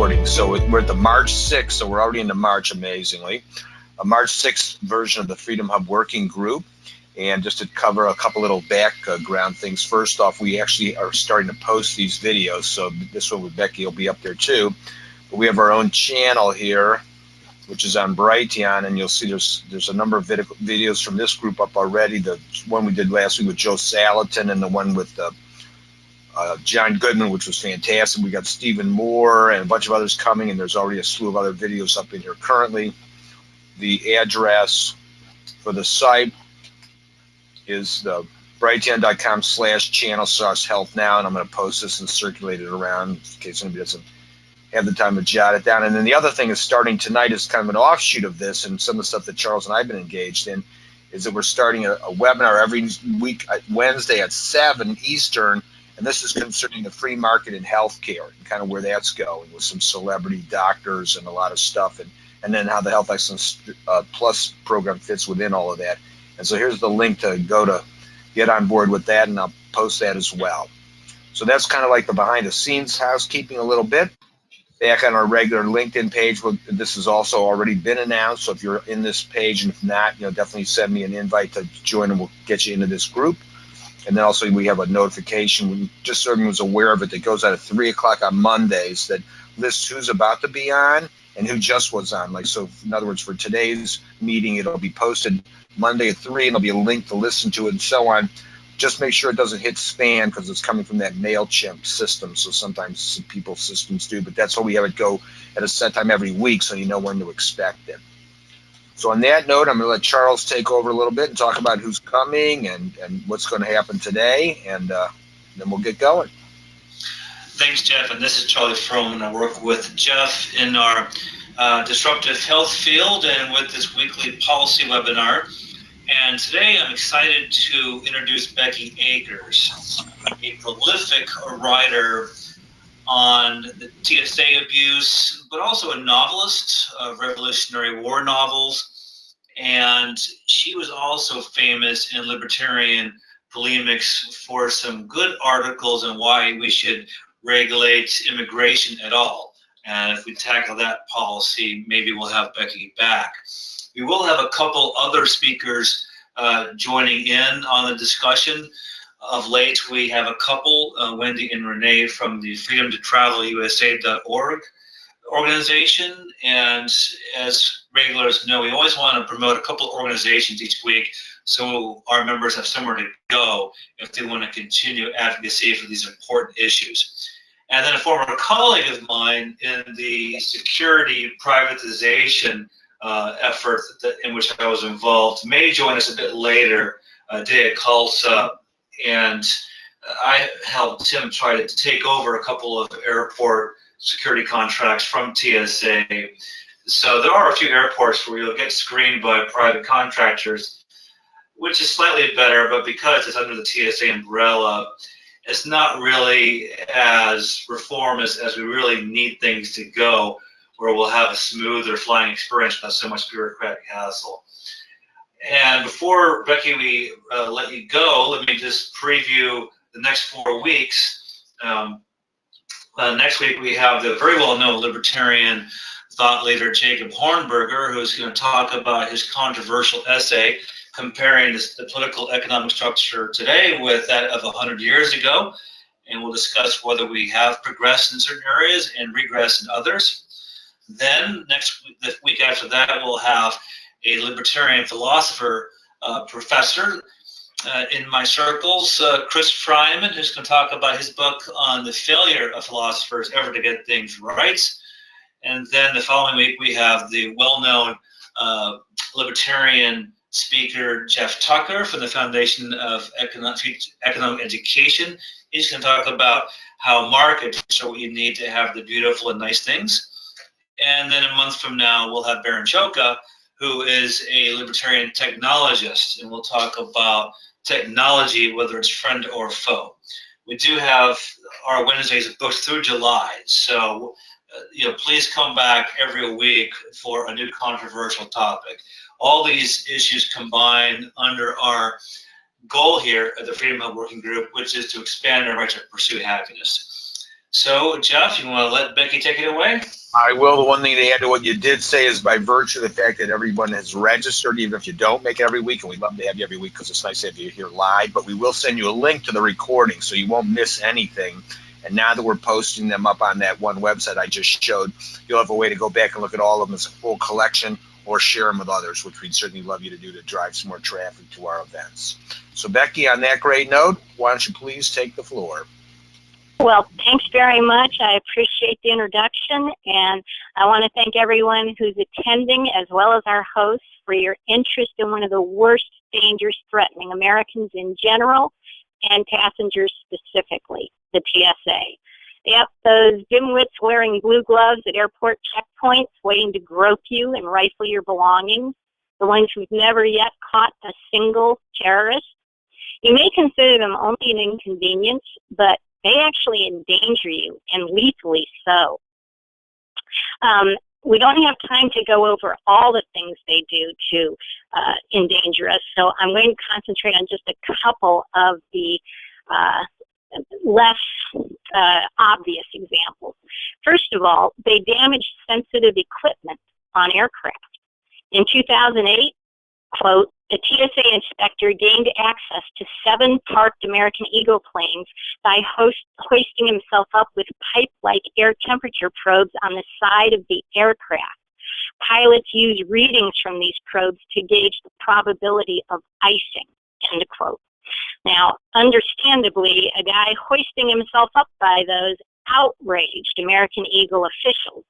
recording. So we're at the March 6th, so we're already into March, amazingly. A March 6th version of the Freedom Hub Working Group. And just to cover a couple little background things, first off, we actually are starting to post these videos. So this one with Becky will be up there too. But we have our own channel here, which is on Brighteon, and you'll see there's a number of videos from this group up already. The one we did last week with Joe Salatin, and the one with John Goodman, which was fantastic. We got Stephen Moore and a bunch of others coming, and there's already a slew of other videos up in here currently. The address for the site is the brighteon.com/channel/health now, and I'm going to post this and circulate it around in case anybody doesn't have the time to jot it down. And then the other thing is, starting tonight is kind of an offshoot of this, and some of the stuff that Charles and I have been engaged in, is that we're starting a webinar every week Wednesday at 7 Eastern, and this is concerning the free market in healthcare and kind of where that's going, with some celebrity doctors and a lot of stuff, and then how the Health Excellence Plus program fits within all of that. And so here's the link to go to get on board with that, and I'll post that as well. So that's kind of like the behind the scenes housekeeping a little bit. Back on our regular LinkedIn page, this has also already been announced. So if you're in this page, and if not, definitely send me an invite to join, and we'll get you into this group. And then also we have a notification, just so everyone's aware of it, that goes out at 3 o'clock on Mondays that lists who's about to be on and who just was on. Like, so in other words, for today's meeting, it'll be posted Monday at 3, and there'll be a link to listen to it and so on. Just make sure it doesn't hit spam, because it's coming from that MailChimp system. So sometimes some people's systems do, but that's why we have it go at a set time every week, so you know when to expect it. So on that note, I'm going to let Charles take over a little bit and talk about who's coming and what's going to happen today, and then we'll get going. Thanks, Jeff. And this is Charlie Froman. I work with Jeff in our disruptive health field and with this weekly policy webinar. And today I'm excited to introduce Becky Akers, a prolific writer on the TSA abuse, but also a novelist of Revolutionary War novels. And she was also famous in libertarian polemics for some good articles on why we should regulate immigration at all. And if we tackle that policy, maybe we'll have Becky back. We will have a couple other speakers joining in on the discussion. Of late, we have a couple, Wendy and Renee from the Freedom to Travel USA.org organization. And as regulars know, we always want to promote a couple organizations each week so our members have somewhere to go if they want to continue advocacy for these important issues. And then a former colleague of mine in the security privatization effort in which I was involved may join us a bit later, Dea Kalsa, and I helped him try to take over a couple of airport security contracts from TSA. So there are a few airports where you'll get screened by private contractors, which is slightly better, but because it's under the TSA umbrella, it's not really as reformist as we really need things to go, where we'll have a smoother flying experience without so much bureaucratic hassle. And before, Becky, we let you go, let me just preview the next 4 weeks. Next week, we have the very well-known libertarian thought leader Jacob Hornberger, who's going to talk about his controversial essay comparing the political economic structure today with that of 100 years ago. And we'll discuss whether we have progressed in certain areas and regressed in others. Then next week, the week after that, we'll have a libertarian philosopher professor in my circles, Chris Fryman, who's going to talk about his book on the failure of philosophers ever to get things right. And then the following week, we have the well-known libertarian speaker Jeff Tucker from the Foundation of Economic Education. He's going to talk about how markets are what you need to have the beautiful and nice things. And then a month from now, we'll have Baron Choka, who is a libertarian technologist, and we'll talk about technology, whether it's friend or foe. We do have our Wednesdays booked through July, so please come back every week for a new controversial topic. All these issues combine under our goal here at the Freedom Hub Working Group, which is to expand our right to pursue happiness. So, Jeff, you want to let Becky take it away? I will. The one thing to add to what you did say is by virtue of the fact that everyone has registered, even if you don't make it every week, and we'd love to have you every week because it's nice to have you here live, but we will send you a link to the recording so you won't miss anything. And now that we're posting them up on that one website I just showed, you'll have a way to go back and look at all of them as a full collection or share them with others, which we'd certainly love you to do to drive some more traffic to our events. So, Becky, on that great note, why don't you please take the floor? Well, thanks very much. I appreciate the introduction, and I want to thank everyone who's attending, as well as our hosts, for your interest in one of the worst dangers threatening Americans in general and passengers specifically, the TSA. Yep, those dimwits wearing blue gloves at airport checkpoints waiting to grope you and rifle your belongings, the ones who've never yet caught a single terrorist. You may consider them only an inconvenience, but they actually endanger you, and lethally so. We don't have time to go over all the things they do to endanger us, so I'm going to concentrate on just a couple of the less obvious examples. First of all, they damage sensitive equipment on aircraft. In 2008, quote, the TSA inspector gained access to 7 parked American Eagle planes by hoisting himself up with pipe-like air temperature probes on the side of the aircraft. Pilots use readings from these probes to gauge the probability of icing, end quote. Now, understandably, a guy hoisting himself up by those outraged American Eagle officials,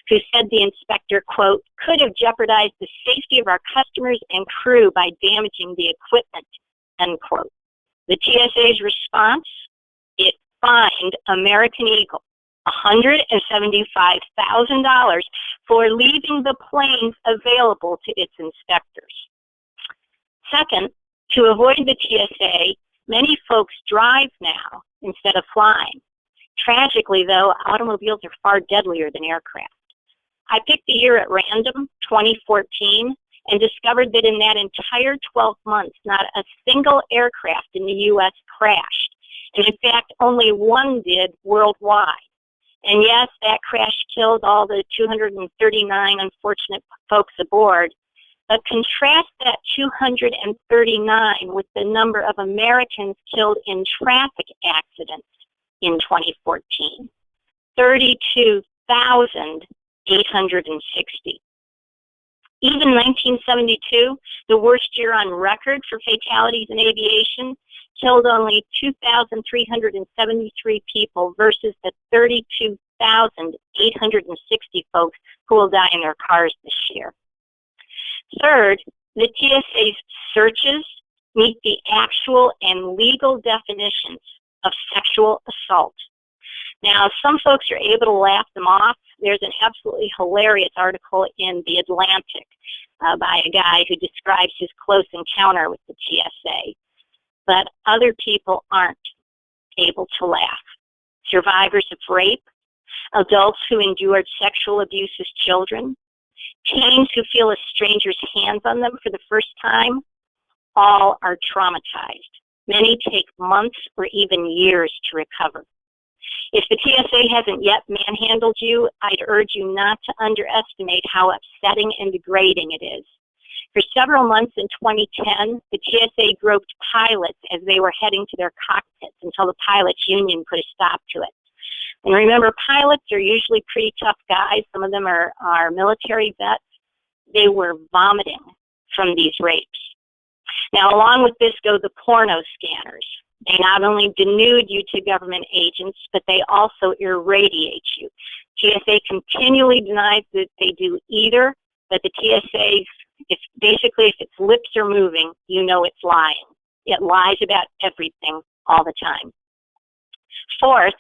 who said the inspector, quote, could have jeopardized the safety of our customers and crew by damaging the equipment, end quote. The TSA's response? It fined American Eagle $175,000 for leaving the planes available to its inspectors. Second, to avoid the TSA, many folks drive now instead of flying. Tragically, though, automobiles are far deadlier than aircraft. I picked the year at random, 2014, and discovered that in that entire 12 months, not a single aircraft in the U.S. crashed. And in fact, only one did worldwide. And yes, that crash killed all the 239 unfortunate folks aboard. But contrast that 239 with the number of Americans killed in traffic accidents in 2014, 32,860. Even 1972, the worst year on record for fatalities in aviation, killed only 2,373 people versus the 32,860 folks who will die in their cars this year. Third, the TSA's searches meet the actual and legal definitions of sexual assault. Now, some folks are able to laugh them off. There's an absolutely hilarious article in The Atlantic by a guy who describes his close encounter with the TSA. But other people aren't able to laugh. Survivors of rape, adults who endured sexual abuse as children, teens who feel a stranger's hands on them for the first time, all are traumatized. Many take months or even years to recover. If the TSA hasn't yet manhandled you, I'd urge you not to underestimate how upsetting and degrading it is. For several months in 2010, the TSA groped pilots as they were heading to their cockpits until the pilots' union put a stop to it. And remember, pilots are usually pretty tough guys. Some of them are military vets. They were vomiting from these rapes. Now, along with this go the porno scanners. They not only denude you to government agents, but they also irradiate you. TSA continually denies that they do either, but the TSA, if its lips are moving, you know it's lying. It lies about everything all the time. Fourth,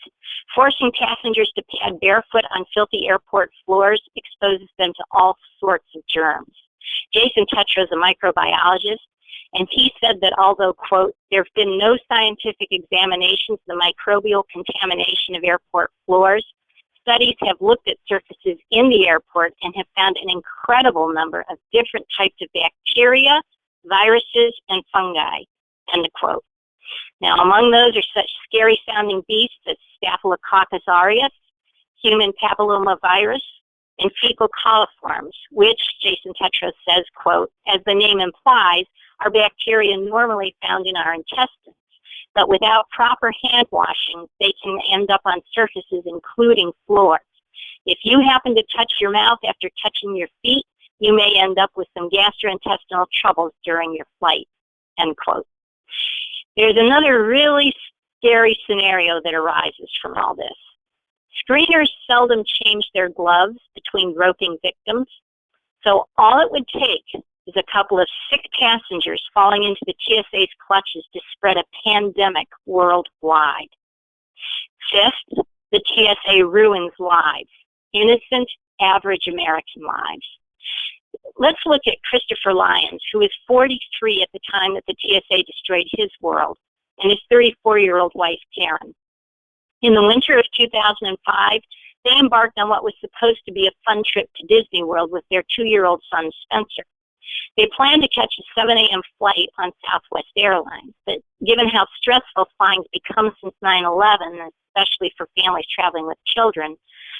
forcing passengers to pad barefoot on filthy airport floors exposes them to all sorts of germs. Jason Tetra is a microbiologist, and he said that although, quote, there have been no scientific examinations of the microbial contamination of airport floors, studies have looked at surfaces in the airport and have found an incredible number of different types of bacteria, viruses, and fungi, end quote. Now, among those are such scary-sounding beasts as Staphylococcus aureus, human papillomavirus, and fecal coliforms, which, Jason Tetros says, quote, as the name implies, are bacteria normally found in our intestines, but without proper hand washing, they can end up on surfaces, including floors. If you happen to touch your mouth after touching your feet, you may end up with some gastrointestinal troubles during your flight, end quote. There's another really scary scenario that arises from all this. Screeners seldom change their gloves between groping victims, so all it would take is a couple of sick passengers falling into the TSA's clutches to spread a pandemic worldwide. Fifth, the TSA ruins lives, innocent, average American lives. Let's look at Christopher Lyons, who was 43 at the time that the TSA destroyed his world, and his 34-year-old wife, Karen. In the winter of 2005, they embarked on what was supposed to be a fun trip to Disney World with their 2-year-old son, Spencer. They planned to catch a 7 a.m. flight on Southwest Airlines, but given how stressful flying's become since 9/11, especially for families traveling with children,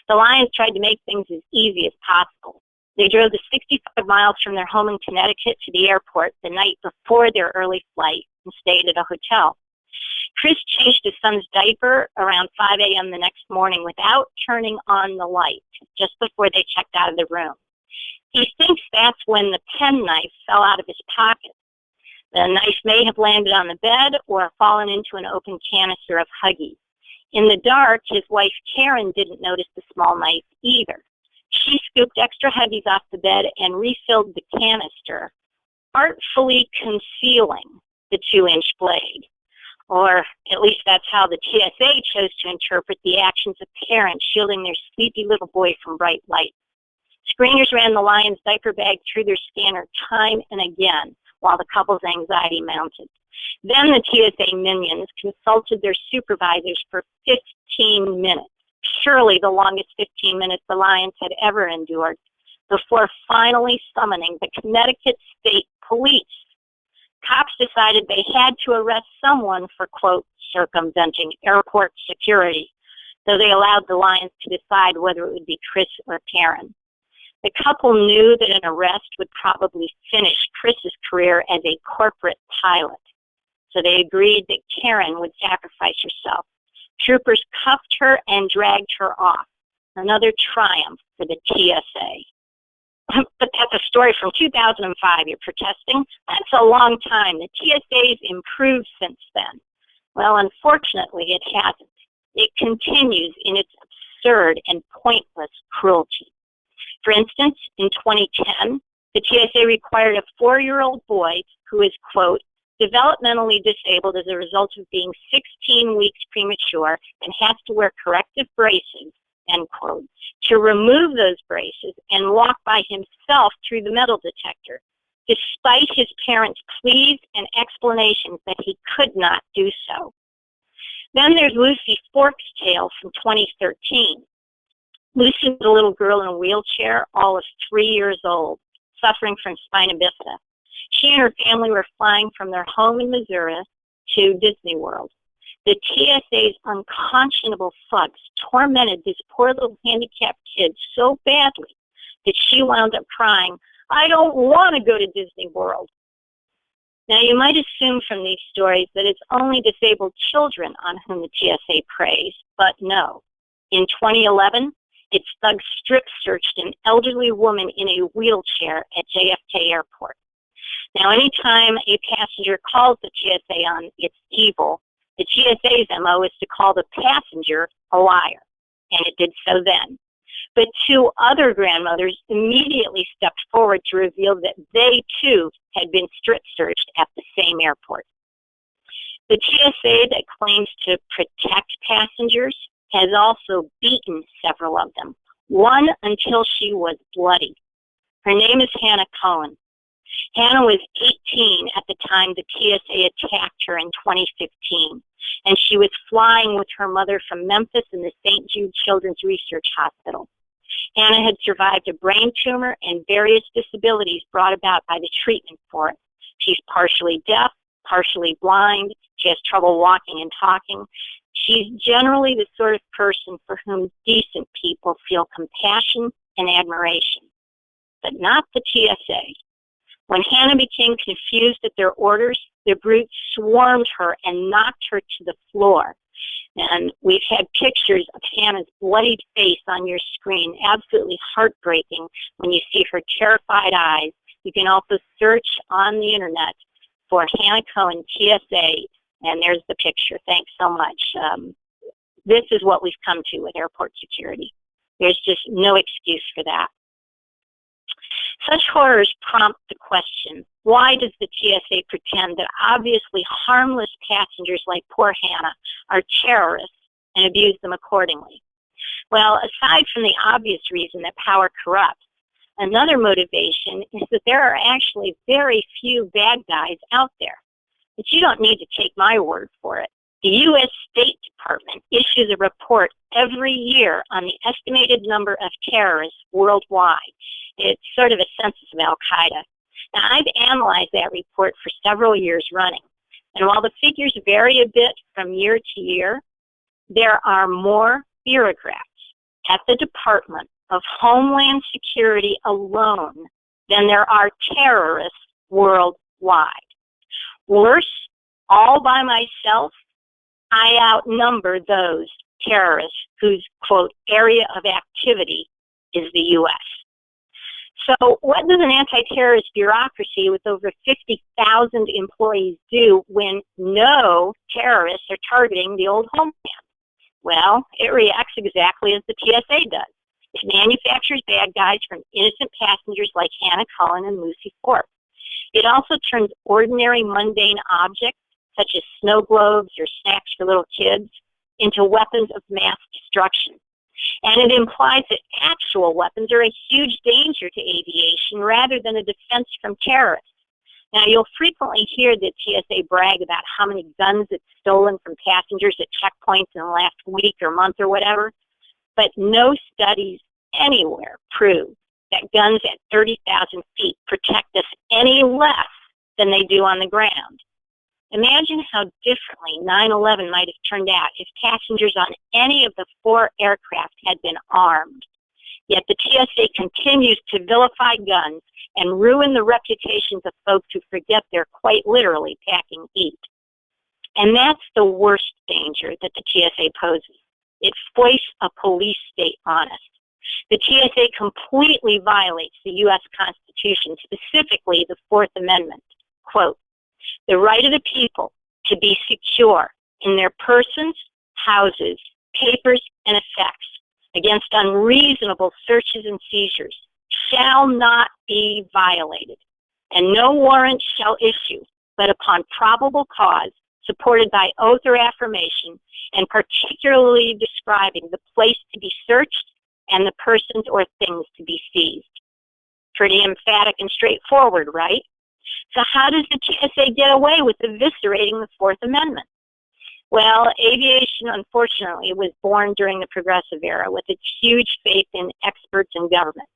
the Lyons tried to make things as easy as possible. They drove the 65 miles from their home in Connecticut to the airport the night before their early flight and stayed at a hotel. Chris changed his son's diaper around 5 a.m. the next morning without turning on the light, just before they checked out of the room. He thinks that's when the pen knife fell out of his pocket. The knife may have landed on the bed or fallen into an open canister of Huggies. In the dark, his wife Karen didn't notice the small knife either. She scooped extra Huggies off the bed and refilled the canister, artfully concealing the 2-inch blade. Or at least that's how the TSA chose to interpret the actions of parents shielding their sleepy little boy from bright light. Screeners ran the Lyons diaper bag through their scanner time and again while the couple's anxiety mounted. Then the TSA minions consulted their supervisors for 15 minutes, surely the longest 15 minutes the Lyons had ever endured, before finally summoning the Connecticut State Police. Cops decided they had to arrest someone for, quote, circumventing airport security, so they allowed the Lyons to decide whether it would be Chris or Karen. The couple knew that an arrest would probably finish Chris's career as a corporate pilot, so they agreed that Karen would sacrifice herself. Troopers cuffed her and dragged her off. Another triumph for the TSA. But that's a story from 2005. You're protesting? That's a long time. The TSA's improved since then. Well, unfortunately, it hasn't. It continues in its absurd and pointless cruelty. For instance, in 2010, the TSA required a 4-year-old boy who is, quote, developmentally disabled as a result of being 16 weeks premature and has to wear corrective braces, end quote, to remove those braces and walk by himself through the metal detector, despite his parents' pleas and explanations that he could not do so. Then there's Lucy Forktail from 2013. Lucy was a little girl in a wheelchair, all of 3 years old, suffering from spina bifida. She and her family were flying from their home in Missouri to Disney World. The TSA's unconscionable thugs tormented this poor little handicapped kid so badly that she wound up crying, "I don't want to go to Disney World." Now, you might assume from these stories that it's only disabled children on whom the TSA preys, but no. In 2011, its thugs strip searched an elderly woman in a wheelchair at JFK Airport. Now, anytime a passenger calls the TSA on its evil, the TSA's MO is to call the passenger a liar, and it did so then. But 2 other grandmothers immediately stepped forward to reveal that they, too, had been strip searched at the same airport. The TSA that claims to protect passengers has also beaten several of them, one until she was bloody. Her name is Hannah Collin. Hannah was 18 at the time the TSA attacked her in 2015, and she was flying with her mother from Memphis in the St. Jude Children's Research Hospital. Hannah had survived a brain tumor and various disabilities brought about by the treatment for it. She's partially deaf, partially blind. She has trouble walking and talking. She's generally the sort of person for whom decent people feel compassion and admiration, but not the TSA. When Hannah became confused at their orders, the brutes swarmed her and knocked her to the floor. And we've had pictures of Hannah's bloodied face on your screen, absolutely heartbreaking when you see her terrified eyes. You can also search on the internet for Hannah Cohen TSA, and there's the picture. Thanks so much. This is what we've come to with airport security. There's just no excuse for that. Such horrors prompt the question, why does the TSA pretend that obviously harmless passengers like poor Hannah are terrorists and abuse them accordingly? Well, aside from the obvious reason that power corrupts, another motivation is that there are actually very few bad guys out there. But you don't need to take my word for it. The U.S. State Department issues a report every year on the estimated number of terrorists worldwide. It's sort of a census of Al-Qaeda. Now, I've analyzed that report for several years running. And while the figures vary a bit from year to year, there are more bureaucrats at the Department of Homeland Security alone than there are terrorists worldwide. Worse, all by myself, I outnumber those terrorists whose, quote, area of activity is the U.S. So what does an anti-terrorist bureaucracy with over 50,000 employees do when no terrorists are targeting the old homeland? Well, it reacts exactly as the TSA does. It manufactures bad guys from innocent passengers like Hannah Collin and Lucy Ford. It also turns ordinary mundane objects, such as snow globes or snacks for little kids, into weapons of mass destruction. And it implies that actual weapons are a huge danger to aviation rather than a defense from terrorists. Now, you'll frequently hear the TSA brag about how many guns it's stolen from passengers at checkpoints in the last week or month or whatever, but no studies anywhere prove that guns at 30,000 feet protect us any less than they do on the ground. Imagine how differently 9/11 might have turned out if passengers on any of the 4 aircraft had been armed. Yet the TSA continues to vilify guns and ruin the reputations of folks who forget they're quite literally packing heat. And that's the worst danger that the TSA poses. It foists a police state on us. The TSA completely violates the U.S. Constitution, specifically the Fourth Amendment. Quote, the right of the people to be secure in their persons, houses, papers, and effects against unreasonable searches and seizures shall not be violated, and no warrant shall issue but upon probable cause supported by oath or affirmation, and particularly describing the place to be searched and the persons or things to be seized. Pretty emphatic and straightforward, right? So how does the TSA get away with eviscerating the Fourth Amendment? Well, aviation, unfortunately, was born during the Progressive Era with its huge faith in experts and government.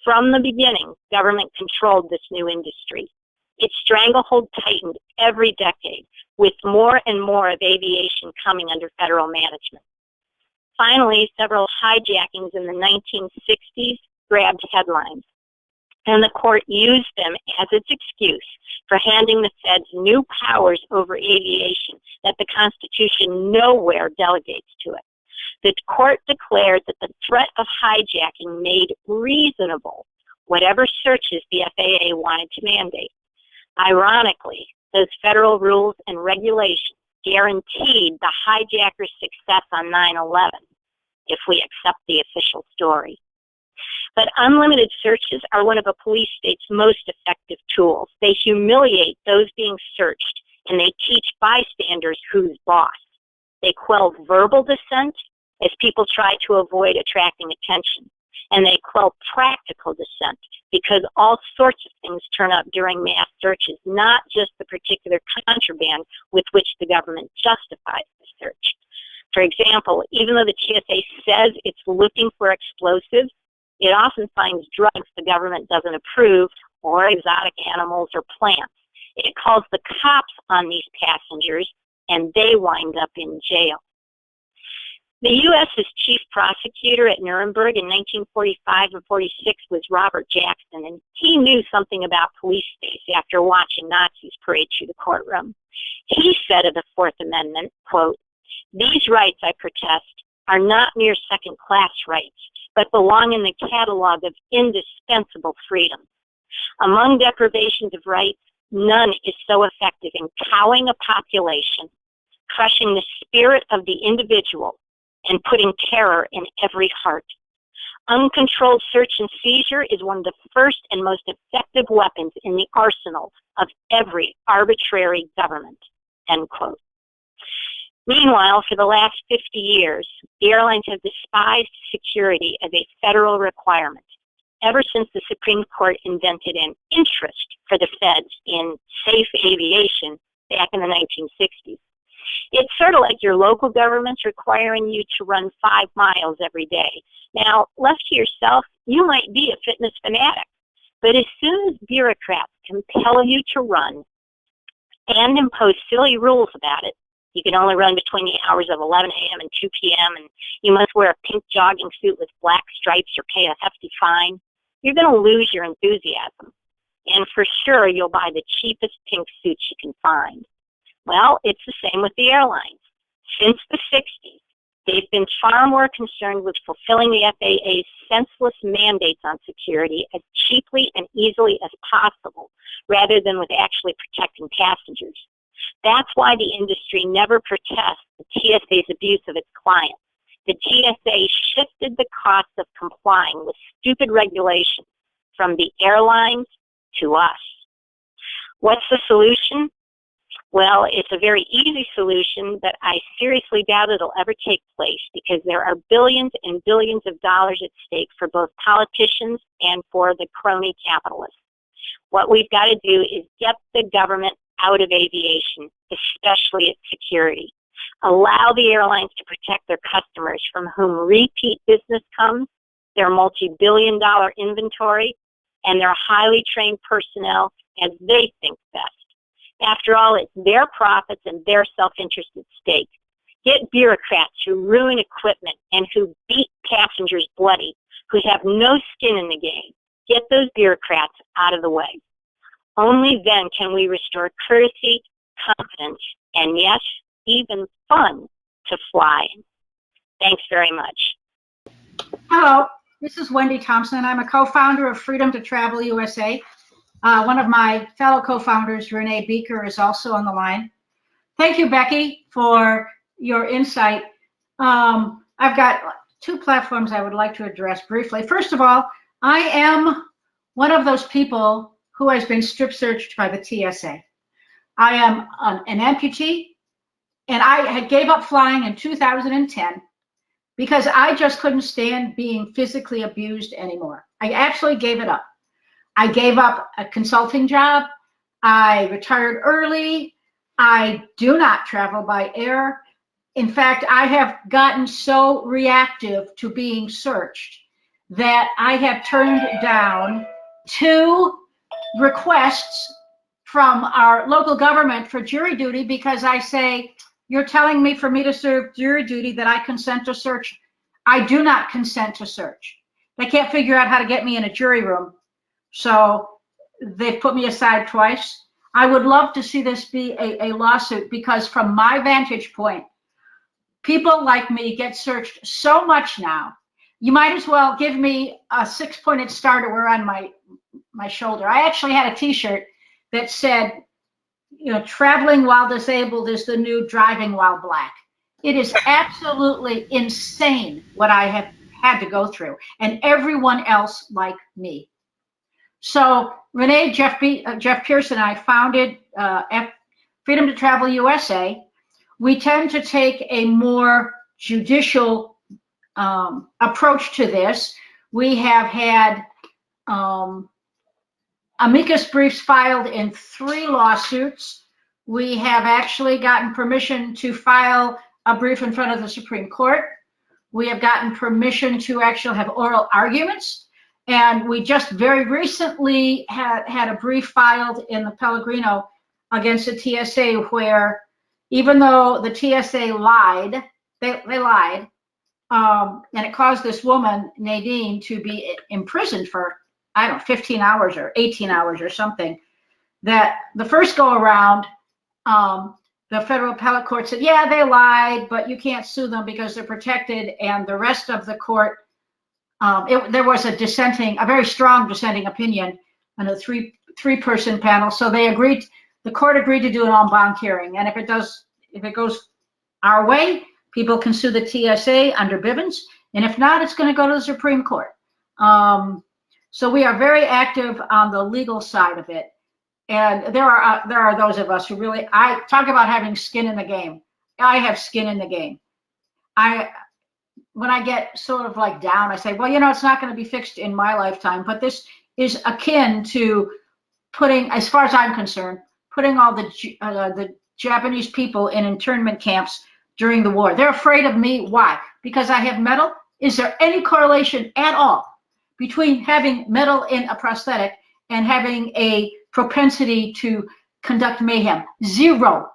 From the beginning, government controlled this new industry. Its stranglehold tightened every decade, with more and more of aviation coming under federal management. Finally, several hijackings in the 1960s grabbed headlines, and the court used them as its excuse for handing the feds new powers over aviation that the Constitution nowhere delegates to it. The court declared that the threat of hijacking made reasonable whatever searches the FAA wanted to mandate. Ironically, those federal rules and regulations guaranteed the hijackers' success on 9/11, if we accept the official story. But unlimited searches are one of a police state's most effective tools. They humiliate those being searched, and they teach bystanders who's boss. They quell verbal dissent as people try to avoid attracting attention, and they quell practical dissent because all sorts of things turn up during mass searches, not just the particular contraband with which the government justifies the search. For example, even though the TSA says it's looking for explosives, it often finds drugs the government doesn't approve, or exotic animals or plants. It calls the cops on these passengers, and they wind up in jail. The U.S.'s chief prosecutor at Nuremberg in 1945 and 46 was Robert Jackson, and he knew something about police state after watching Nazis parade through the courtroom. He said of the Fourth Amendment, quote, "These rights, I protest, are not mere second-class rights, but belong in the catalog of indispensable freedoms. Among deprivations of rights, none is so effective in cowing a population, crushing the spirit of the individual, and putting terror in every heart. Uncontrolled search and seizure is one of the first and most effective weapons in the arsenal of every arbitrary government," end quote. Meanwhile, for the last 50 years, the airlines have despised security as a federal requirement, ever since the Supreme Court invented an interest for the feds in safe aviation back in the 1960s. It's sort of like your local government's requiring you to run 5 miles every day. Now, left to yourself, you might be a fitness fanatic, but as soon as bureaucrats compel you to run and impose silly rules about it, you can only run between the hours of 11 a.m. and 2 p.m., and you must wear a pink jogging suit with black stripes or pay a hefty fine, you're going to lose your enthusiasm. And for sure, you'll buy the cheapest pink suits you can find. Well, it's the same with the airlines. Since the 60s, they've been far more concerned with fulfilling the FAA's senseless mandates on security as cheaply and easily as possible, rather than with actually protecting passengers. That's why the industry never protests the TSA's abuse of its clients. The TSA shifted the cost of complying with stupid regulations from the airlines to us. What's the solution? Well, it's a very easy solution, but I seriously doubt it'll ever take place because there are billions and billions of dollars at stake for both politicians and for the crony capitalists. What we've got to do is get the government out of aviation, especially its security. Allow the airlines to protect their customers from whom repeat business comes, their multi-billion-dollar inventory, and their highly trained personnel as they think best. After all, it's their profits and their self-interest at stake. Get bureaucrats who ruin equipment and who beat passengers bloody, who have no skin in the game. Get those bureaucrats out of the way. Only then can we restore courtesy, confidence, and yes, even fun to flying. Thanks very much. Hello, this is Wendy Thomson. I'm a co-founder of Freedom to Travel USA. One of my fellow co-founders, Renee Beaker, is also on the line. Thank you, Becky, for your insight. I've got 2 platforms I would like to address briefly. First of all, I am one of those people who has been strip searched by the TSA. I am an amputee, and I gave up flying in 2010 because I just couldn't stand being physically abused anymore. I actually gave it up. I gave up a consulting job. I retired early. I do not travel by air. In fact, I have gotten so reactive to being searched that I have turned down 2 requests from our local government for jury duty because I say, you're telling me for me to serve jury duty that I consent to search. I do not consent to search. They can't figure out how to get me in a jury room. So they've put me aside twice. I would love to see this be a lawsuit because from my vantage point, people like me get searched so much now. You might as well give me a 6-pointed star to wear on my shoulder. I actually had a t-shirt that said, you know, traveling while disabled is the new driving while black. It is absolutely insane what I have had to go through, and everyone else like me. So Renee, Jeff Pierce, and I founded Freedom to Travel USA. We tend to take a more judicial approach to this. We have had amicus briefs filed in 3 lawsuits. We have actually gotten permission to file a brief in front of the Supreme Court. We have gotten permission to actually have oral arguments. And we just very recently had a brief filed in the Pellegrino against the TSA where even though the TSA lied, they lied, and it caused this woman, Nadine, to be imprisoned for, I don't know, 15 hours or 18 hours or something, that the first go around, the federal appellate court said, yeah, they lied, but you can't sue them because they're protected. And the rest of the court, there was a very strong dissenting opinion on a three-person panel. So they agreed, the court agreed to do an en banc hearing. And if it goes our way, people can sue the TSA under Bivens. And if not, it's going to go to the Supreme Court. So we are very active on the legal side of it. And there are those of us who really, I talk about having skin in the game. I have skin in the game. When I get sort of like down, I say, well, it's not going to be fixed in my lifetime, but this is akin to putting, as far as I'm concerned, putting all the Japanese people in internment camps during the war. They're afraid of me. Why? Because I have metal. Is there any correlation at all between having metal in a prosthetic and having a propensity to conduct mayhem? Zero.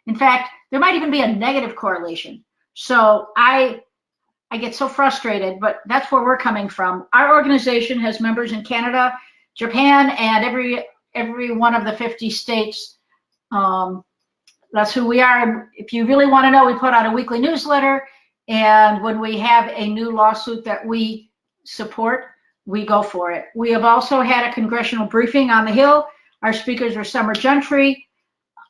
In fact, there might even be a negative correlation. So I get so frustrated, but that's where we're coming from. Our organization has members in Canada, Japan, and every one of the 50 states. That's who we are. If you really want to know, we put out a weekly newsletter, and when we have a new lawsuit that we support, we go for it. We have also had a congressional briefing on the Hill. Our speakers were Summer Gentry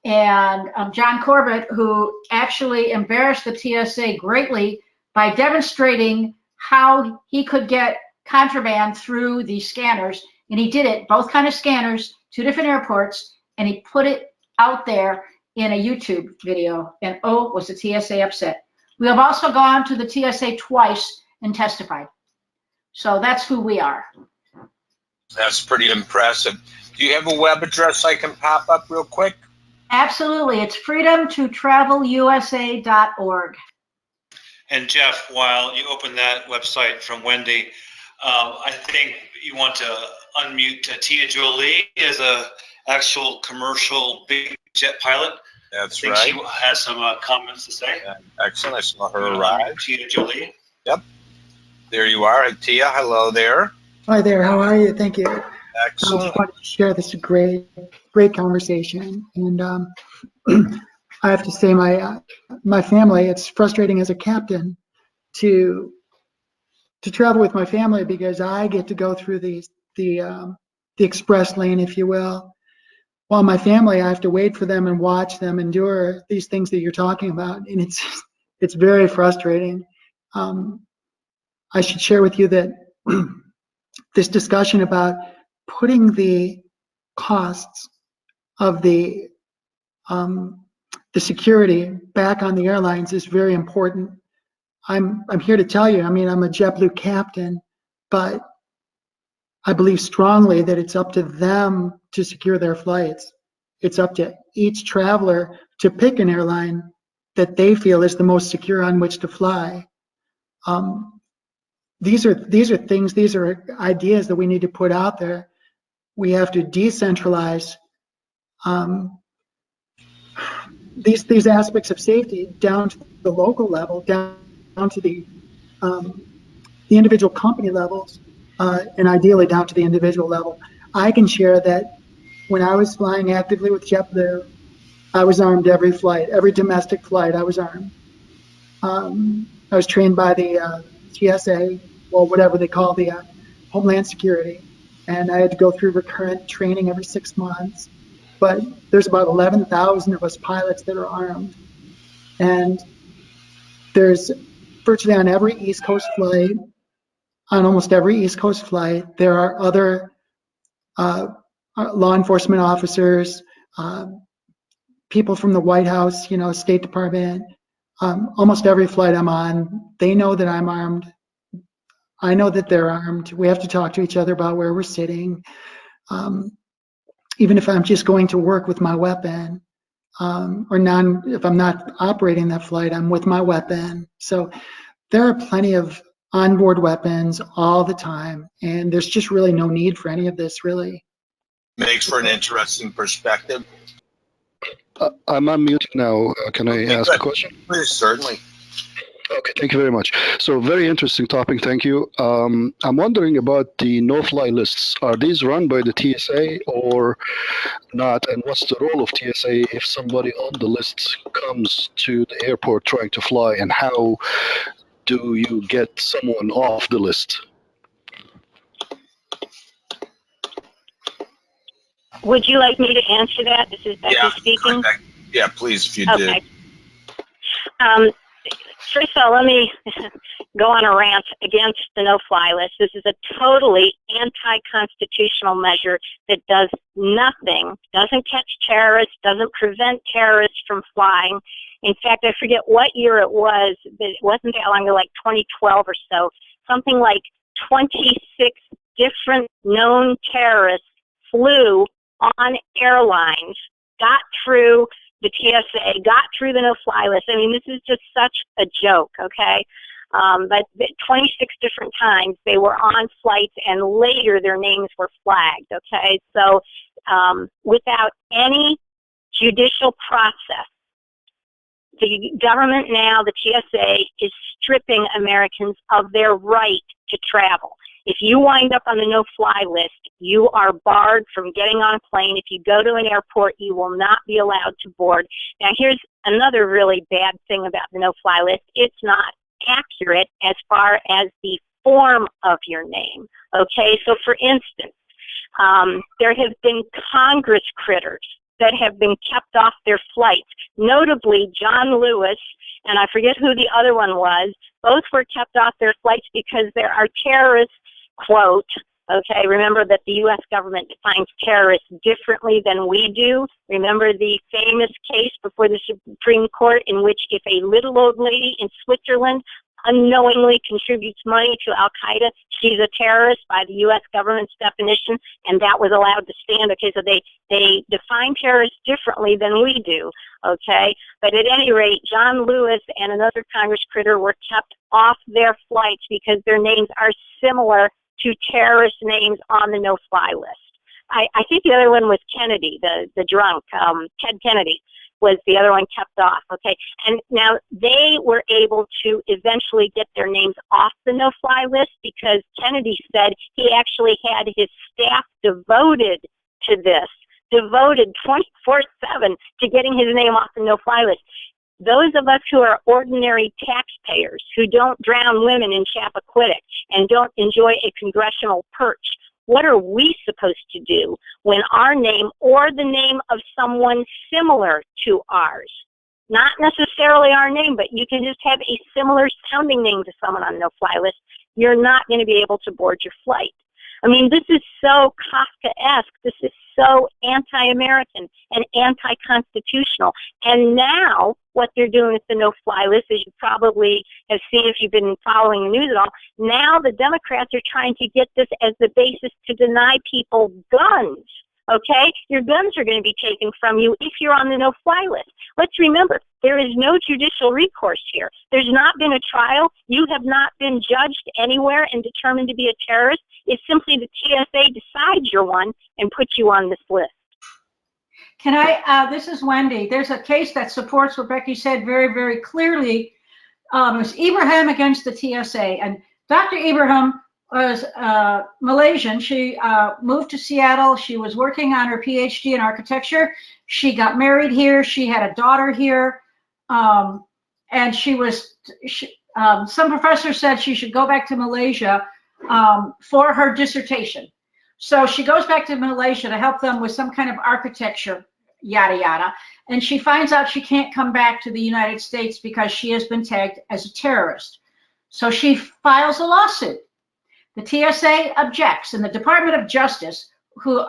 and John Corbett, who actually embarrassed the TSA greatly by demonstrating how he could get contraband through these scanners. And he did it, both kind of scanners, 2 different airports, and he put it out there in a YouTube video. And oh, was the TSA upset. We have also gone to the TSA twice and testified. So that's who we are. That's pretty impressive. Do you have a web address I can pop up real quick? Absolutely. It's freedomtotravelusa.org. And Jeff, while you open that website from Wendy, I think you want to unmute Tia Jolie as a actual commercial big jet pilot. That's I think right. she has some comments to say. Excellent. I saw her arrive. Tia Jolie. Yep. There you are, Tia. Hello there. Hi there. How are you? Thank you. I Excellent. just wanted to share this great conversation, and I have to say, my family. It's frustrating as a captain to travel with my family because I get to go through the express lane, if you will, while my family, I have to wait for them and watch them endure these things that you're talking about, and it's very frustrating. I should share with you that this discussion about putting the costs of the security back on the airlines is very important. I'm here to tell you, I'm a JetBlue captain, but I believe strongly that it's up to them to secure their flights. It's up to each traveler to pick an airline that they feel is the most secure on which to fly. These are things, these are ideas that we need to put out there. We have to decentralize these aspects of safety down to the local level, down to the individual company levels, and ideally down to the individual level. I can share that when I was flying actively with JetBlue, I was armed every flight, every domestic flight I was armed. I was trained by the TSA, well, whatever they call the Homeland Security, and I had to go through recurrent training every 6 months. But there's about 11,000 of us pilots that are armed, and there's virtually on every East Coast flight, on almost every East Coast flight, there are other law enforcement officers, people from the White House, State Department. Almost every flight I'm on, they know that I'm armed. I know that they're armed. We have to talk to each other about where we're sitting. Even if I'm just going to work with my weapon, if I'm not operating that flight, I'm with my weapon. So there are plenty of onboard weapons all the time, and there's just really no need for any of this, really. Makes for an interesting perspective. I'm unmuted now. Can I ask a question? Please, certainly. Okay, thank you very much. So very interesting topic, thank you. I'm wondering about the no-fly lists. Are these run by the TSA or not? And what's the role of TSA if somebody on the list comes to the airport trying to fly, and how do you get someone off the list? Would you like me to answer that? This is Becky speaking. Yeah, please, if you Okay. did. First of all, let me go on a rant against the no-fly list. This is a totally anti-constitutional measure that does nothing, doesn't catch terrorists, doesn't prevent terrorists from flying. In fact, I forget what year it was, but it wasn't that long ago, like 2012 or so. Something like 26 different known terrorists flew on airlines, got through the TSA, got through the no-fly list. I mean, this is just such a joke, okay? But 26 different times they were on flights, and later their names were flagged, okay? So without any judicial process, the government now, the TSA, is stripping Americans of their right to travel. If you wind up on the no-fly list, you are barred from getting on a plane. If you go to an airport, you will not be allowed to board. Now, here's another really bad thing about the no-fly list. It's not accurate as far as the form of your name, okay? So, for instance, there have been Congress critters that have been kept off their flights, notably John Lewis, and I forget who the other one was. Both were kept off their flights because there are terrorists, quote, okay, remember that the U.S. government defines terrorists differently than we do. Remember the famous case before the Supreme Court in which if a little old lady in Switzerland unknowingly contributes money to Al-Qaeda, she's a terrorist by the U.S. government's definition, and that was allowed to stand. Okay, so they define terrorists differently than we do, okay? But at any rate, John Lewis and another Congress critter were kept off their flights because their names are similar to terrorist names on the no-fly list. I think the other one was Kennedy, the drunk, Ted Kennedy was the other one kept off, okay? And now they were able to eventually get their names off the no-fly list because Kennedy said he actually had his staff devoted to this, devoted 24/7 to getting his name off the no-fly list. Those of us who are ordinary taxpayers, who don't drown women in Chappaquiddick and don't enjoy a congressional perch, what are we supposed to do when our name or the name of someone similar to ours, not necessarily our name, but you can just have a similar sounding name to someone on the no-fly list, you're not going to be able to board your flight. I mean, this is so Kafkaesque. This is so anti-American and anti-constitutional. And now what they're doing with the no-fly list, as you probably have seen if you've been following the news at all, now the Democrats are trying to get this as the basis to deny people guns. Okay? Your guns are going to be taken from you if you're on the no-fly list. Let's remember, there is no judicial recourse here. There's not been a trial. You have not been judged anywhere and determined to be a terrorist. It's simply the TSA decides you're one and puts you on this list. Can I, this is Wendy. There's a case that supports what Becky said very, very clearly. It was Ibrahim against the TSA. And Dr. Ibrahim was Malaysian. She moved to Seattle. She was working on her PhD in architecture. She got married here. She had a daughter here. And she was, some professor said she should go back to Malaysia for her dissertation. So she goes back to Malaysia to help them with some kind of architecture, yada, yada. And she finds out she can't come back to the United States because she has been tagged as a terrorist. So she files a lawsuit. The TSA objects, and the Department of Justice, who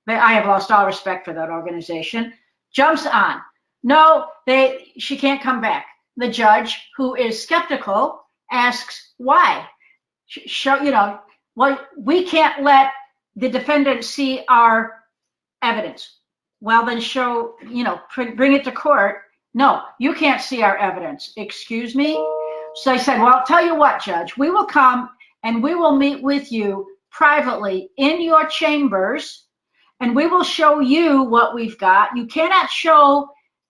I have lost all respect for that organization, jumps on. No, she can't come back. The judge, who is skeptical, asks why. Well, we can't let the defendant see our evidence. Well, then bring it to court. No, you can't see our evidence. Excuse me? So I said, well, I'll tell you what, Judge, we will come and we will meet with you privately in your chambers, and we will show you what we've got. You cannot show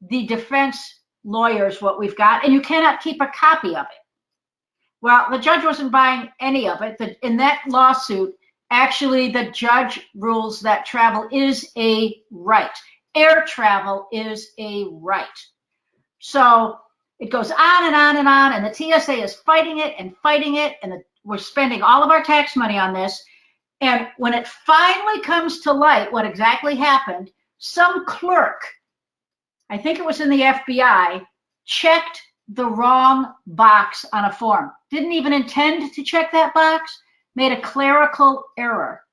the defense lawyers what we've got, and you cannot keep a copy of it. Well, the judge wasn't buying any of it. In that lawsuit, actually, the judge rules that travel is a right. Air travel is a right. So it goes on and on and on, and the TSA is fighting it, and we're spending all of our tax money on this. And when it finally comes to light what exactly happened, some clerk, I think it was in the FBI, checked the wrong box on a form. Didn't even intend to check that box, made a clerical error.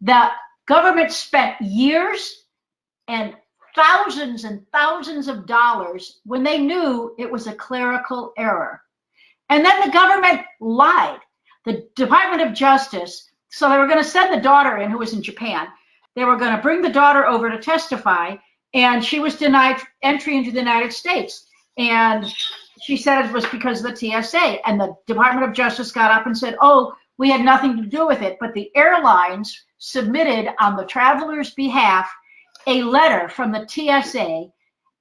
The government spent years and thousands of dollars when they knew it was a clerical error. And then the government lied. The Department of Justice, so they were going to send the daughter in, who was in Japan. They were going to bring the daughter over to testify, and she was denied entry into the United States. And she said it was because of the TSA. And the Department of Justice got up and said, oh, we had nothing to do with it. But the airlines submitted on the traveler's behalf a letter from the TSA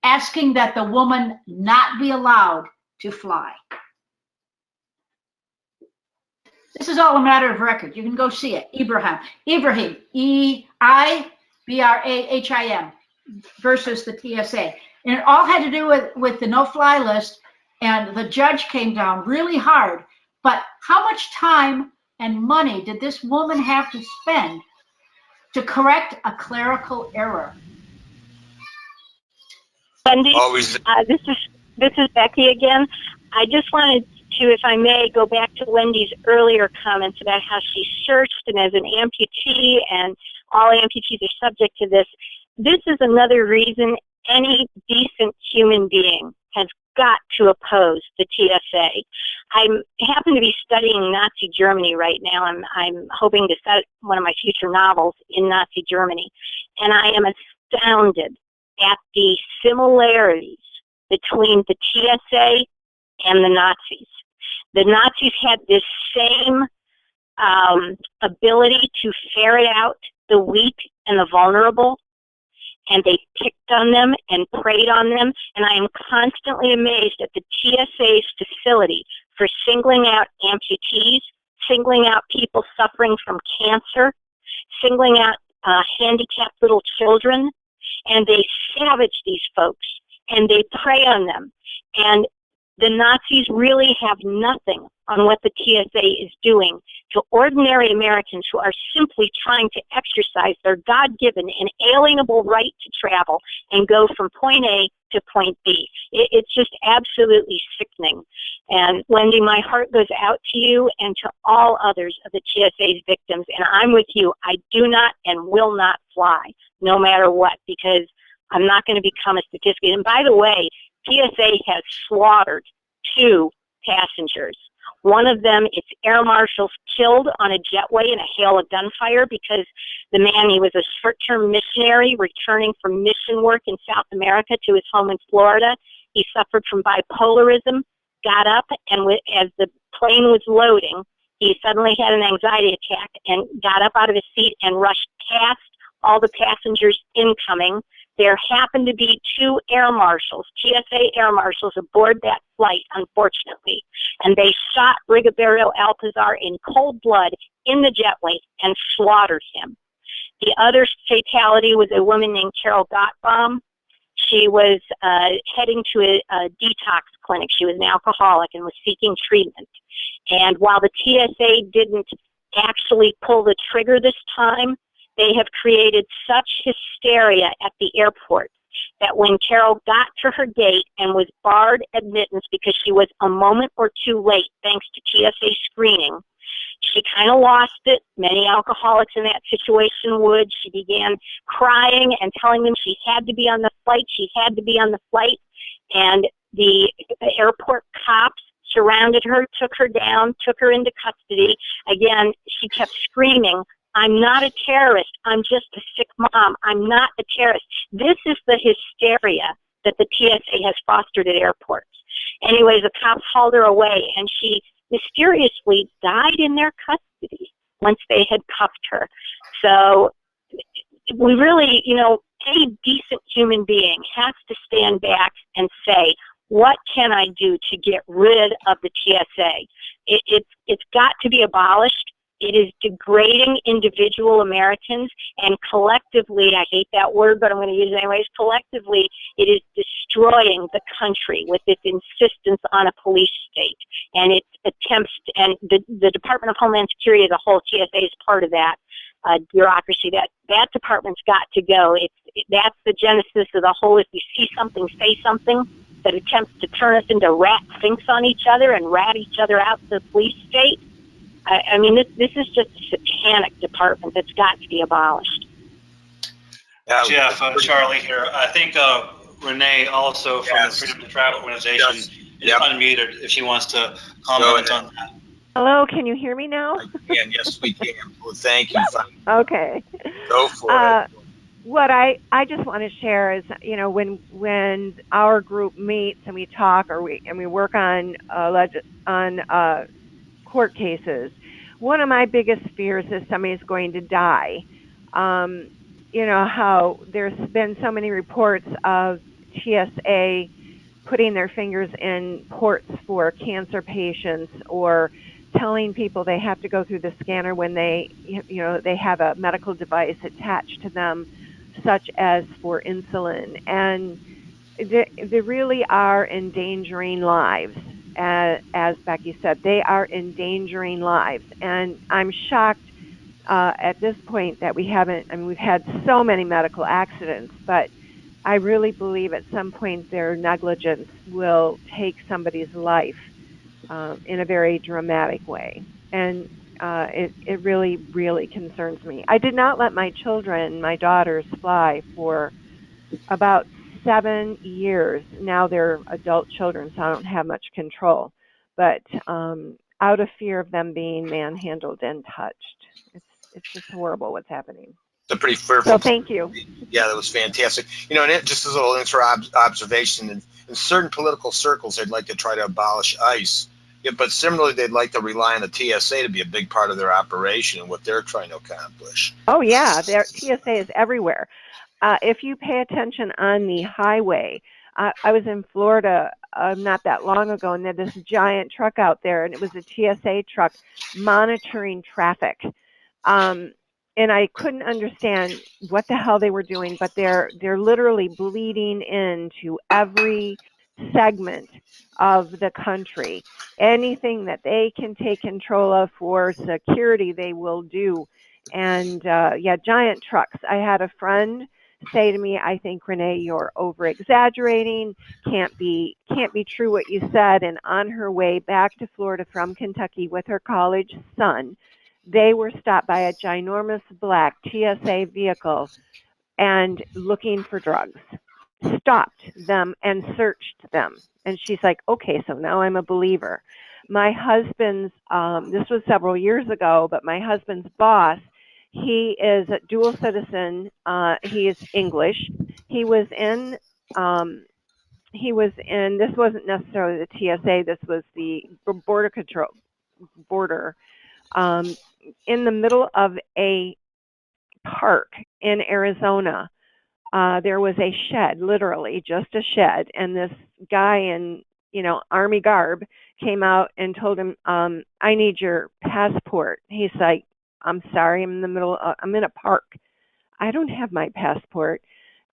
asking that the woman not be allowed to fly. This is all a matter of record. You can go see it. Ibrahim, E-I-B-R-A-H-I-M versus the TSA. And it all had to do with the no-fly list, and the judge came down really hard. But how much time and money did this woman have to spend to correct a clerical error? Wendy, Always. this is Becky again. I just wanted to, if I may, go back to Wendy's earlier comments about how she searched, and as an amputee, and all amputees are subject to this. This is another reason any decent human being has got to oppose the TSA. I happen to be studying Nazi Germany right now. I'm hoping to set one of my future novels in Nazi Germany. And I am astounded at the similarities between the TSA and the Nazis. The Nazis had this same ability to ferret out the weak and the vulnerable, and they picked on them and preyed on them. And I am constantly amazed at the TSA's facility for singling out amputees, singling out people suffering from cancer, singling out handicapped little children, and they savage these folks, and they prey on them. And the Nazis really have nothing on what the TSA is doing to ordinary Americans who are simply trying to exercise their God-given, inalienable right to travel and go from point A to point B. It's just absolutely sickening. And Wendy, my heart goes out to you and to all others of the TSA's victims. And I'm with you. I do not and will not fly, no matter what, because I'm not going to become a statistic. And by the way, TSA has slaughtered 2 passengers. One of them, its air marshals killed on a jetway in a hail of gunfire because the man, he was a short-term missionary returning from mission work in South America to his home in Florida. He suffered from bipolarism, got up, and as the plane was loading, he suddenly had an anxiety attack and got up out of his seat and rushed past all the passengers incoming. There happened to be 2 air marshals, TSA air marshals, aboard that flight, unfortunately, and they shot Rigoberto Alcazar in cold blood in the jetway and slaughtered him. The other fatality was a woman named Carol Gottbaum. She was heading to a detox clinic. She was an alcoholic and was seeking treatment. And while the TSA didn't actually pull the trigger this time, they have created such hysteria at the airport that when Carol got to her gate and was barred admittance because she was a moment or 2 late thanks to TSA screening, she kind of lost it. Many alcoholics in that situation would. She began crying and telling them she had to be on the flight. She had to be on the flight. And the airport cops surrounded her, took her down, took her into custody. Again, she kept screaming, "I'm not a terrorist. I'm just a sick mom. I'm not a terrorist." This is the hysteria that the TSA has fostered at airports. Anyways, the cops hauled her away, and she mysteriously died in their custody once they had cuffed her. So we really, any decent human being has to stand back and say, what can I do to get rid of the TSA? It's got to be abolished. It is degrading individual Americans, and collectively, I hate that word, but I'm going to use it anyways, collectively, it is destroying the country with its insistence on a police state and its attempts, and the Department of Homeland Security as a whole, TSA is part of that bureaucracy. That department's got to go. That's the genesis of the whole, if you see something, say something, that attempts to turn us into rat finks on each other and rat each other out to the police state. I mean, this is just a satanic department that's got to be abolished. Jeff, Charlie here. I think Renee also from the Freedom to Travel organization is unmuted if she wants to comment on that. Hello, can you hear me now? Yes, we can. Well, thank you. Okay. Go for it. What I just want to share is, you know, when our group meets and we talk or we work on court cases, one of my biggest fears is somebody's going to die. You know how there's been so many reports of TSA putting their fingers in ports for cancer patients, or telling people they have to go through the scanner when they have a medical device attached to them, such as for insulin. And they really are endangering lives. As Becky said, they are endangering lives. And I'm shocked at this point that we've had so many medical accidents, but I really believe at some point their negligence will take somebody's life in a very dramatic way. And it really, really concerns me. I did not let my daughters fly for about 7 years. Now they're adult children, so I don't have much control. But out of fear of them being manhandled and touched. It's just horrible what's happening. It's a pretty fearful. So thank you. Yeah, that was fantastic. You know, and just as a little observation, in certain political circles, they'd like to try to abolish ICE. Yeah, but similarly, they'd like to rely on the TSA to be a big part of their operation and what they're trying to accomplish. Oh, yeah. Their TSA is everywhere. If you pay attention on the highway, I was in Florida not that long ago, and there's this giant truck out there, and it was a TSA truck monitoring traffic. And I couldn't understand what the hell they were doing, but they're literally bleeding into every segment of the country. Anything that they can take control of for security, they will do. And giant trucks. I had a friend say to me, I think, Renee, you're over exaggerating. Can't be true what you said. And on her way back to Florida from Kentucky with her college son, they were stopped by a ginormous black TSA vehicle and looking for drugs. Stopped them and searched them. And she's like, okay, so now I'm a believer. My husband's, this was several years ago, but my husband's boss, he is a dual citizen. He is English. He was in, this wasn't necessarily the TSA, this was the border control, in the middle of a park in Arizona. There was a shed, literally just a shed, and this guy in, Army garb came out and told him, I need your passport. He's like, I'm sorry, I'm in a park. I don't have my passport.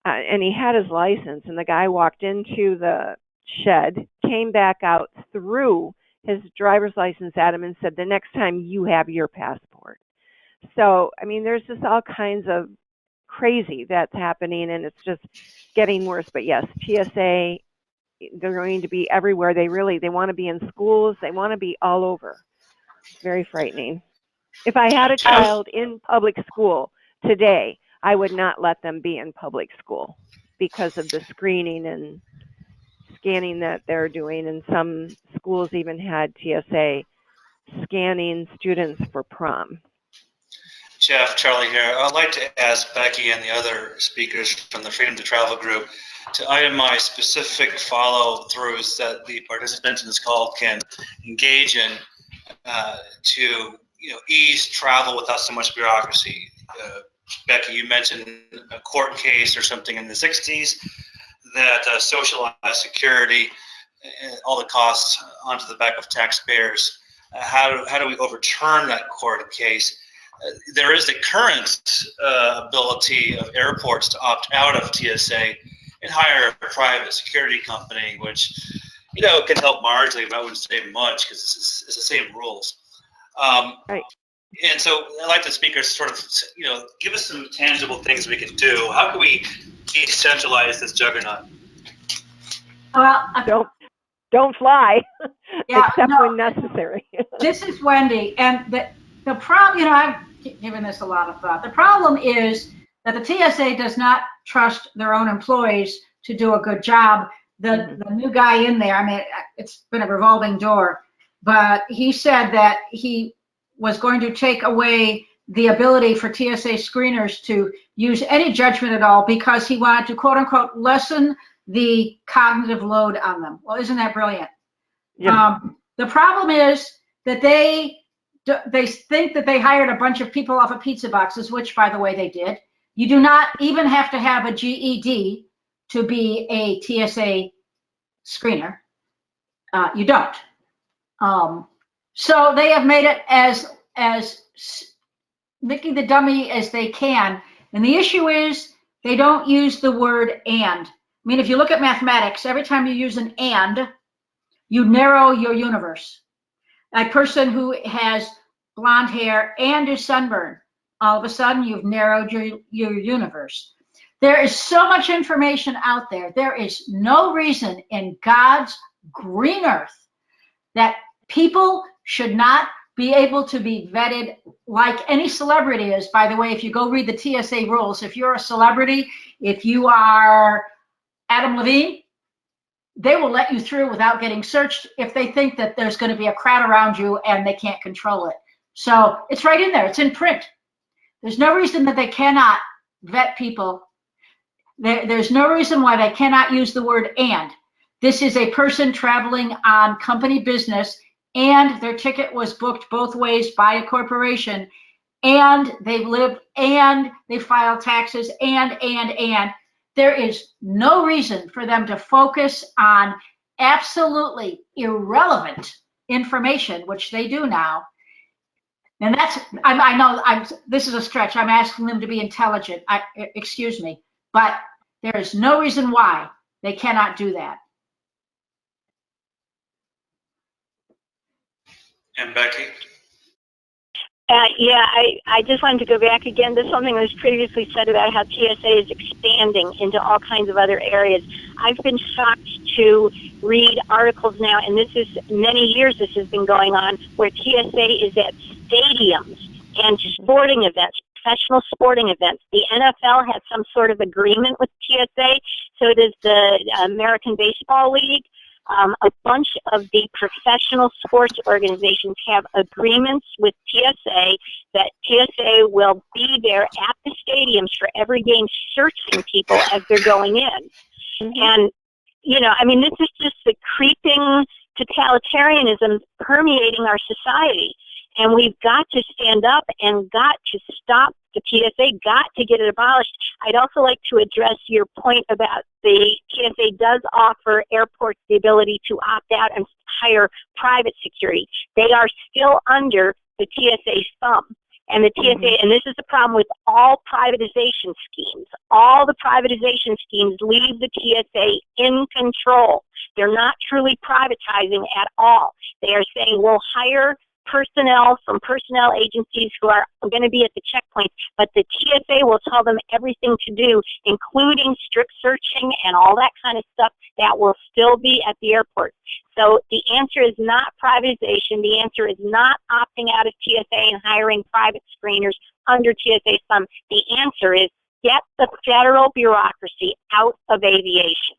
And he had his license, and the guy walked into the shed, came back out, threw his driver's license at him and said, the next time you have your passport. So, there's just all kinds of crazy that's happening, and it's just getting worse. But yes, TSA, they're going to be everywhere. They want to be in schools. They want to be all over. It's very frightening. If I had a child in public school today, I would not let them be in public school because of the screening and scanning that they're doing. And some schools even had TSA scanning students for prom. Jeff, Charlie here. I'd like to ask Becky and the other speakers from the Freedom to Travel group to itemize specific follow-throughs that the participants in this call can engage in to ease travel without so much bureaucracy. Becky, you mentioned court case or something in the 60s that socialized security, all the costs onto the back of taxpayers. How do we overturn that court case? There is the current ability of airports to opt out of TSA and hire a private security company, which can help marginally, but I wouldn't say much because it's the same rules. Right. And so I'd like the speakers sort of, give us some tangible things we can do. How can we decentralize this juggernaut? Well, Don't fly, yeah, except no, when necessary. this is Wendy, and the problem, I've given this a lot of thought. The problem is that the TSA does not trust their own employees to do a good job. The new guy in there, I mean, it's been a revolving door, but he said that he was going to take away the ability for TSA screeners to use any judgment at all because he wanted to, quote unquote, lessen the cognitive load on them. Well, isn't that brilliant? Yeah. The problem is that they think that they hired a bunch of people off of pizza boxes, which, by the way, they did. You do not even have to have a GED to be a TSA screener. You don't. So they have made it as making the dummy as they can. And the issue is they don't use the word and. I mean, if you look at mathematics, every time you use an and, you narrow your universe. A person who has blonde hair and is sunburned, all of a sudden you've narrowed your universe. There is so much information out there. There is no reason in God's green earth that people should not be able to be vetted like any celebrity is. By the way, if you go read the TSA rules, if you're a celebrity, if you are Adam Levine, they will let you through without getting searched if they think that there's going to be a crowd around you and they can't control it. So it's right in there. It's in print. There's no reason that they cannot vet people. There's no reason why they cannot use the word and. This is a person traveling on company business and their ticket was booked both ways by a corporation and they live and they file taxes and. There is no reason for them to focus on absolutely irrelevant information, which they do now. And that's, I know this is a stretch. I'm asking them to be intelligent. Excuse me, but there is no reason why they cannot do that. And Becky? Yeah, I just wanted to go back again to something that was previously said about how TSA is expanding into all kinds of other areas. I've been shocked to read articles now, and this is many years this has been going on, where TSA is at stadiums and sporting events, professional sporting events. The NFL has some sort of agreement with TSA, so does the American Baseball League. A bunch of the professional sports organizations have agreements with TSA that TSA will be there at the stadiums for every game searching people as they're going in. And, I mean, this is just the creeping totalitarianism permeating our society. And we've got to stand up and got to stop the TSA, got to get it abolished. I'd also like to address your point about the TSA does offer airports the ability to opt out and hire private security. They are still under the TSA thumb. And the TSA, and this is the problem with all privatization schemes. All the privatization schemes leave the TSA in control. They're not truly privatizing at all. They are saying, we'll hire personnel from personnel agencies who are going to be at the checkpoints, but the TSA will tell them everything to do, including strip searching and all that kind of stuff that will still be at the airport. So the answer is not privatization. The answer is not opting out of TSA and hiring private screeners under TSA's thumb. The answer is get the federal bureaucracy out of aviation.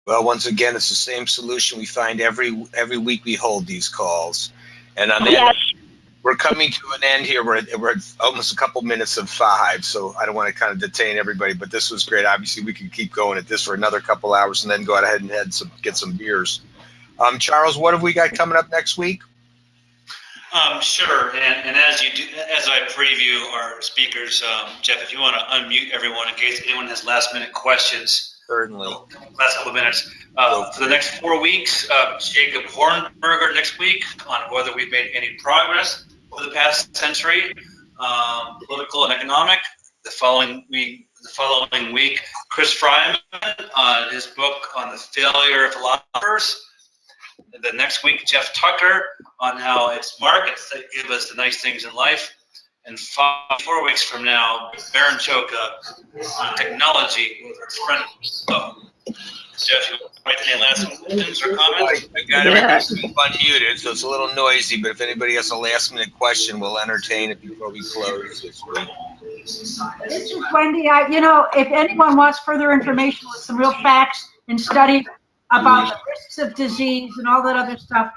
Well, once again, it's the same solution we find every week we hold these calls. And on the end, we're coming to an end here. We're at almost a couple minutes of 5, so I don't want to kind of detain everybody, but this was great. Obviously, we could keep going at this for another couple hours and then go ahead and get some beers. Charles, what have we got coming up next week? Sure, and as you do, as I preview our speakers, Jeff, if you want to unmute everyone in case anyone has last-minute questions. Certainly. Last couple of minutes. For the next 4 weeks, Jacob Hornberger next week on whether we've made any progress over the past century, political and economic. The following week, Chris Fryman on his book on the failure of philosophers. The next week, Jeff Tucker on how it's markets that give us the nice things in life. And 4 weeks from now, Baron Choka on technology with our friend. So, Jeff, you want to make any last questions or comments? I got everybody unmuted, so it's a little noisy, but if anybody has a last minute question, we'll entertain it before we close this week. This is Wendy. If anyone wants further information with some real facts and study about the risks of disease and all that other stuff,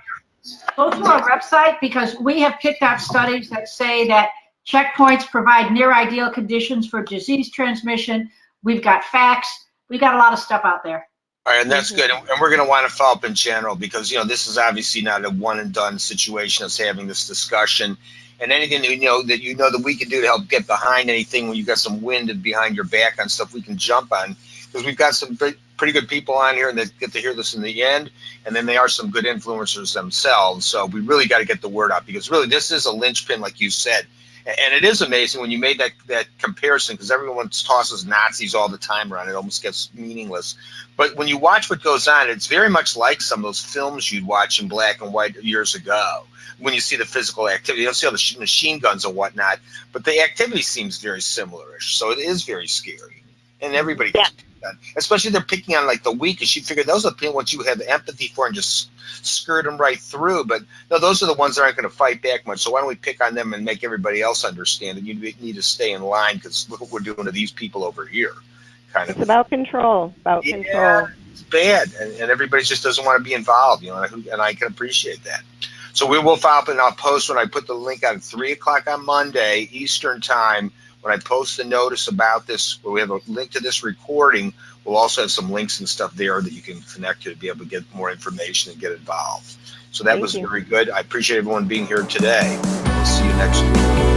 go to our website, because we have picked out studies that say that checkpoints provide near ideal conditions for disease transmission. We've got facts. We've got a lot of stuff out there. All right, and that's good. And we're going to want to follow up in general because, this is obviously not a one and done situation, us having this discussion. And anything that we can do to help get behind anything when you got some wind behind your back on stuff we can jump on, because we've got some pretty good people on here and they get to hear this in the end, and then they are some good influencers themselves. So we really got to get the word out, because really this is a linchpin, like you said. And it is amazing when you made that comparison, because everyone tosses Nazis all the time around. It almost gets meaningless. But when you watch what goes on, it's very much like some of those films you'd watch in black and white years ago. When you see the physical activity, you'll see all the machine guns and whatnot, but the activity seems very similar-ish. So it is very scary. And everybody gets that. Especially they're picking on like the weakest. You figure those are the ones you have empathy for and just skirt them right through. But no, those are the ones that aren't going to fight back much. So why don't we pick on them and make everybody else understand that you need to stay in line, because look what we're doing to these people over here. Kind of. It's about control. Control. It's bad, and everybody just doesn't want to be involved, and I can appreciate that. So we will follow up, and I'll post when I put the link on 3 o'clock on Monday Eastern time. When I post the notice about this, where we have a link to this recording, we'll also have some links and stuff there that you can connect to be able to get more information and get involved. So that was very good. I appreciate everyone being here today. We'll see you next week.